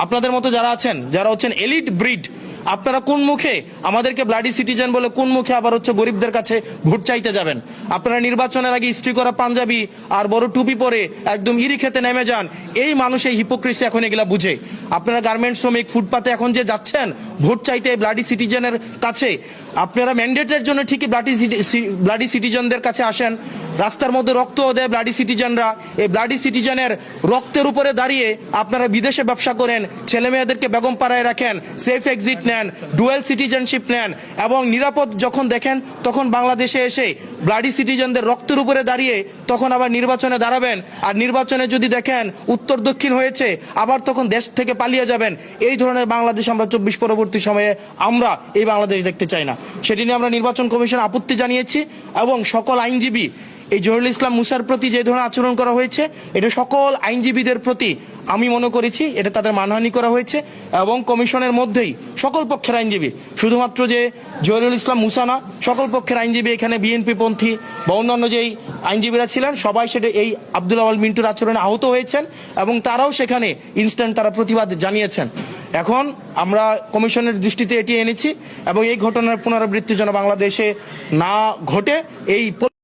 আপনাদের মতো যারা আছেন, যারা হচ্ছেন এলিট ব্রিড, আপনারা কোন মুখে আমাদেরকে ব্লাডি সিটিজেন বলে কোন মুখে আবার হচ্ছে গরিবদের কাছে ভোট চাইতে যাবেন? আপনারা নির্বাচনের আগে ইস্ত্রি করা পাঞ্জাবি আর বড় টুপি পরে একদম ইরি খেতে নেমে যান। এই মানুষ এই হিপোক্রেসি এখন এগুলা বুঝে। আপনারা গার্মেন্টস শ্রমিক ফুটপাতে এখন যে যাচ্ছেন ভোট চাইতে ব্লাডি সিটিজেনের কাছে, আপনারা ম্যান্ডেটের জন্য ঠিকই ব্লাডি সিটিজেনদের কাছে আসেন। রাস্তার মধ্যে রক্ত দেয় ব্লাডি সিটিজেনরা। এই ব্লাডি সিটিজেনের রক্তের উপরে দাঁড়িয়ে আপনারা বিদেশে ব্যবসা করেন, ছেলে মেয়েদেরকে বেগম পাড়ায় রাখেন, সেফ এক্সিট নেন, ডুয়েল সিটিজেনশিপ নেন, এবং নিরাপদ যখন দেখেন তখন বাংলাদেশে এসে ব্লাডি সিটিজেনদের রক্তের উপরে দাঁড়িয়ে তখন আবার নির্বাচনে দাঁড়াবেন। আর নির্বাচনে যদি দেখেন উত্তর দক্ষিণ হয়েছে, আবার তখন দেশ থেকে পালিয়ে যাবেন। এই ধরনের বাংলাদেশ আমরা 24 পরবর্তী সময়ে আমরা এই বাংলাদেশ দেখতে চাই না। সেটি নিয়ে আমরা নির্বাচন কমিশন আপত্তি জানিয়েছি এবং সকল আইনজীবী এই জহিরুল ইসলাম মুসার প্রতি যে ধরনের আচরণ করা হয়েছে, এটা সকল আইনজীবীদের প্রতি আমি মনে করেছি এটা তাদের মানহানি করা হয়েছে। এবং কমিশনের মধ্যেই সকল পক্ষের আইনজীবী, শুধুমাত্র যে জহিরুল ইসলাম মুসা না, সকল পক্ষের আইনজীবী, এখানে বিএনপি পন্থী বা অন্যান্য যেই আইনজীবীরা ছিলেন সবাই সেটা এই আব্দুল আওয়াল মিন্টুর আচরণে আহত হয়েছেন এবং তারাও সেখানে ইনস্ট্যান্ট তারা প্রতিবাদ জানিয়েছেন। এখন আমরা কমিশনের দৃষ্টিতে এটি এনেছি এবং এই ঘটনার পুনরাবৃত্তি যেন বাংলাদেশে না ঘটে, এই